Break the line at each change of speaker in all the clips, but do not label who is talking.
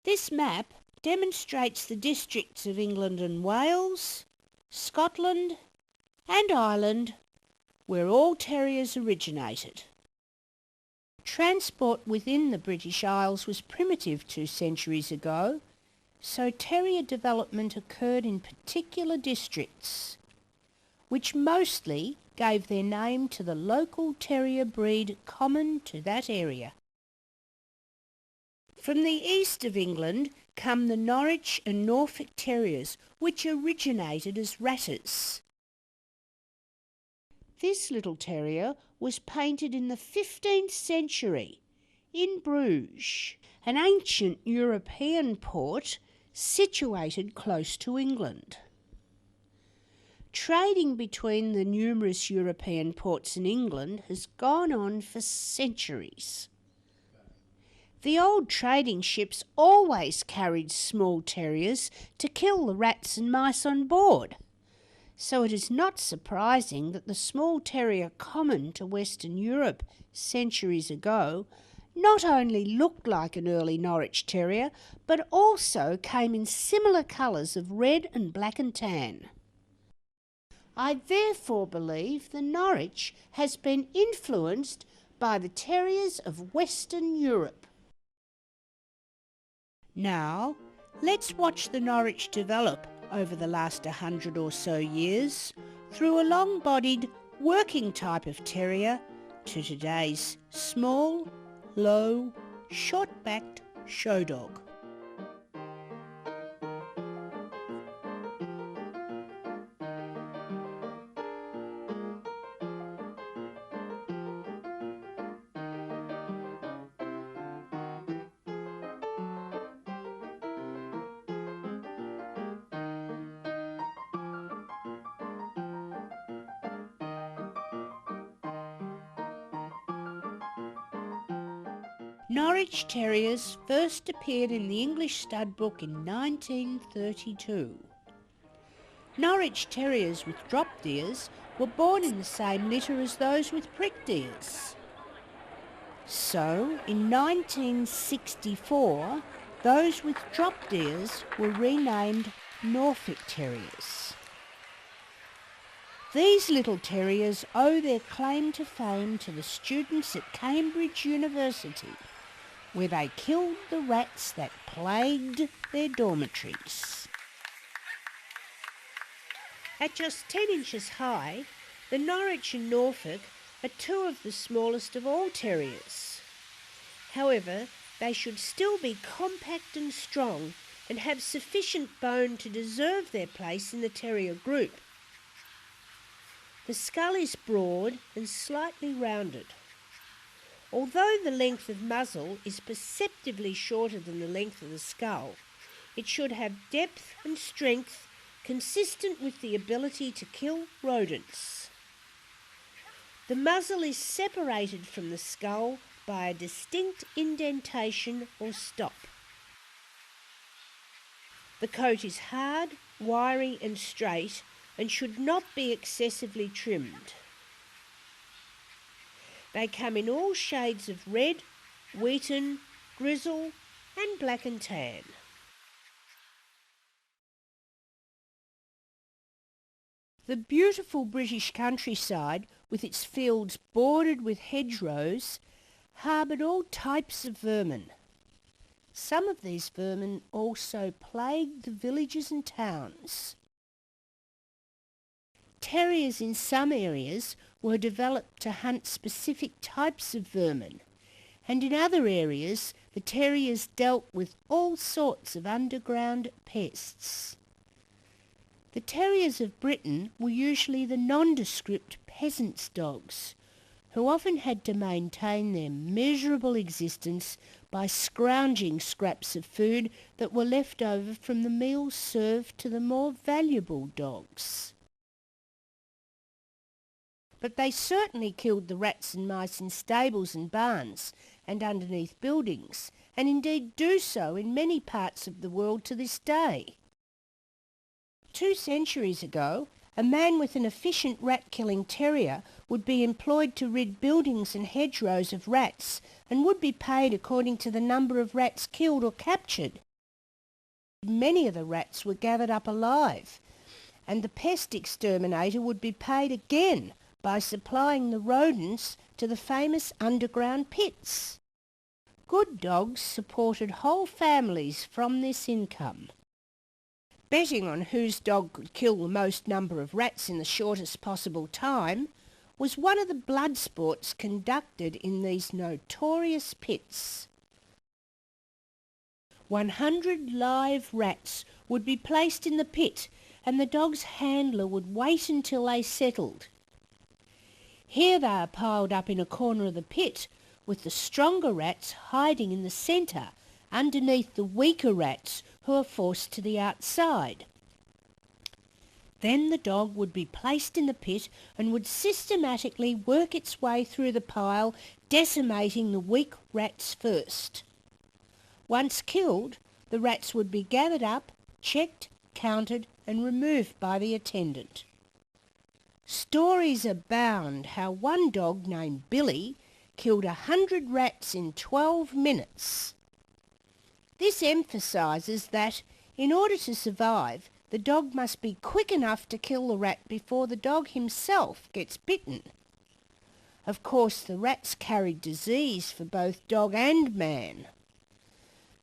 This map demonstrates the districts of England and Wales, Scotland and Ireland where all terriers originated. Transport within the British Isles was primitive 2 centuries ago, so terrier development occurred in particular districts, which mostly gave their name to the local terrier breed common to that area. From the east of England come the Norwich and Norfolk Terriers, which originated as ratters. This little terrier was painted in the 15th century in Bruges, an ancient European port situated close to England. Trading between the numerous European ports in England has gone on for centuries. The old trading ships always carried small terriers to kill the rats and mice on board, so it is not surprising that the small terrier common to Western Europe centuries ago not only looked like an early Norwich Terrier, but also came in similar colours of red and black and tan. I therefore believe the Norwich has been influenced by the terriers of Western Europe. Now, let's watch the Norwich develop over the last 100 or so years through a long-bodied, working type of terrier to today's small, low, short-backed show dog. Norwich Terriers first appeared in the English stud book in 1932. Norwich Terriers with dropped ears were born in the same litter as those with pricked ears. So, in 1964, those with dropped ears were renamed Norfolk Terriers. These little terriers owe their claim to fame to the students at Cambridge University, where they killed the rats that plagued their dormitories. At just 10 inches high, the Norwich and Norfolk are 2 of the smallest of all terriers. However, they should still be compact and strong and have sufficient bone to deserve their place in the terrier group. The skull is broad and slightly rounded. Although the length of muzzle is perceptibly shorter than the length of the skull, it should have depth and strength consistent with the ability to kill rodents. The muzzle is separated from the skull by a distinct indentation or stop. The coat is hard, wiry and straight and should not be excessively trimmed. They come in all shades of red, wheaten, grizzle and black and tan. The beautiful British countryside, with its fields bordered with hedgerows, harboured all types of vermin. Some of these vermin also plagued the villages and towns. Terriers in some areas were developed to hunt specific types of vermin, and in other areas the terriers dealt with all sorts of underground pests. The terriers of Britain were usually the nondescript peasants' dogs, who often had to maintain their miserable existence by scrounging scraps of food that were left over from the meals served to the more valuable dogs. But they certainly killed the rats and mice in stables and barns and underneath buildings, and indeed do so in many parts of the world to this day. 2 centuries ago, a man with an efficient rat-killing terrier would be employed to rid buildings and hedgerows of rats and would be paid according to the number of rats killed or captured. many of the rats were gathered up alive, and the pest exterminator would be paid again by supplying the rodents to the famous underground pits. Good dogs supported whole families from this income. Betting on whose dog could kill the most number of rats in the shortest possible time was one of the blood sports conducted in these notorious pits. 100 live rats would be placed in the pit, and the dog's handler would wait until they settled. Here they are piled up in a corner of the pit, with the stronger rats hiding in the centre, underneath the weaker rats who are forced to the outside. Then the dog would be placed in the pit and would systematically work its way through the pile, decimating the weak rats first. Once killed, the rats would be gathered up, checked, counted and removed by the attendant. Stories abound how one dog named Billy killed 100 rats in 12 minutes. This emphasises that, in order to survive, the dog must be quick enough to kill the rat before the dog himself gets bitten. Of course, the rats carried disease for both dog and man.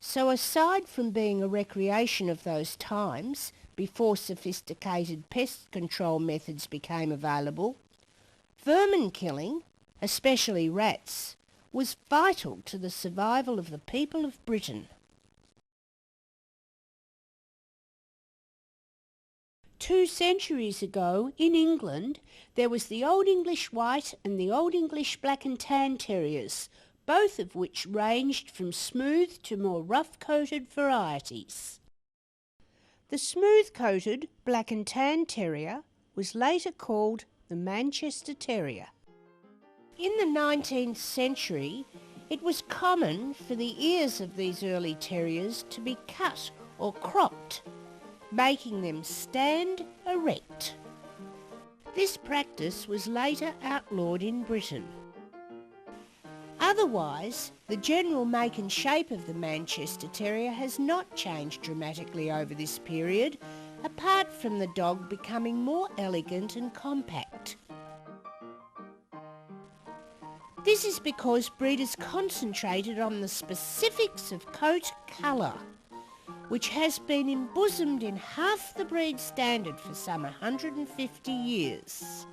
So aside from being a recreation of those times, before sophisticated pest control methods became available, vermin killing, especially rats, was vital to the survival of the people of Britain. 2 centuries ago, in England, there was the Old English White and the Old English Black and Tan Terriers, both of which ranged from smooth to more rough-coated varieties. The smooth-coated Black and Tan Terrier was later called the Manchester Terrier. In the 19th century, it was common for the ears of these early terriers to be cut or cropped, making them stand erect. This practice was later outlawed in Britain. Otherwise, the general make and shape of the Manchester Terrier has not changed dramatically over this period, apart from the dog becoming more elegant and compact. This is because breeders concentrated on the specifics of coat colour, which has been embosomed in half the breed standard for some 150 years.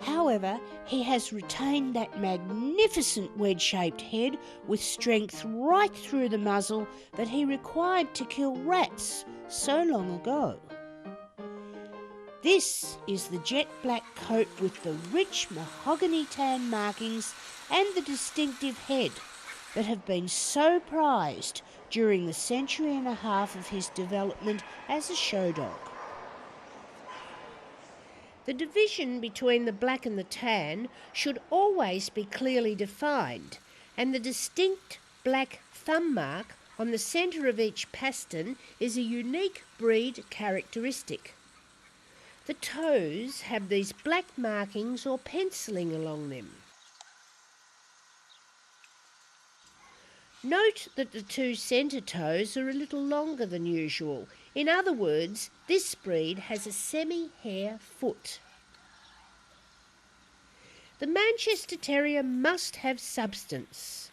However, he has retained that magnificent wedge-shaped head with strength right through the muzzle that he required to kill rats so long ago. This is the jet black coat with the rich mahogany tan markings and the distinctive head that have been so prized during the century and a half of his development as a show dog. The division between the black and the tan should always be clearly defined, and the distinct black thumb mark on the centre of each pastern is a unique breed characteristic. The toes have these black markings or penciling along them. Note that the 2 centre toes are a little longer than usual. In other words, this breed has a semi-hare foot. The Manchester Terrier must have substance.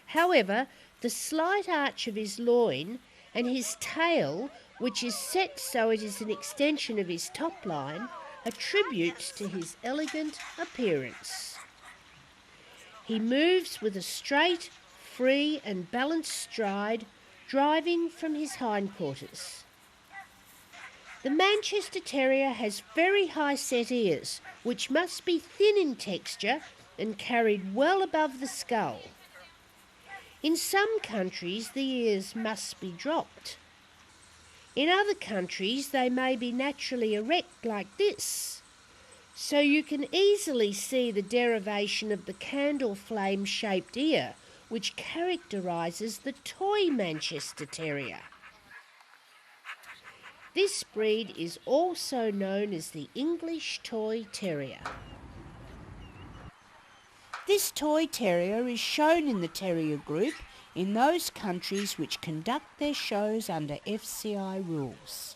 However, the slight arch of his loin and his tail, which is set so it is an extension of his top line, are tributes to his elegant appearance. He moves with a straight, free and balanced stride, driving from his hindquarters. The Manchester Terrier has very high set ears, which must be thin in texture and carried well above the skull. In some countries, the ears must be dropped. In other countries, they may be naturally erect like this. So you can easily see the derivation of the candle flame-shaped ear, which characterises the toy Manchester Terrier. This breed is also known as the English Toy Terrier. This toy terrier is shown in the terrier group in those countries which conduct their shows under FCI rules.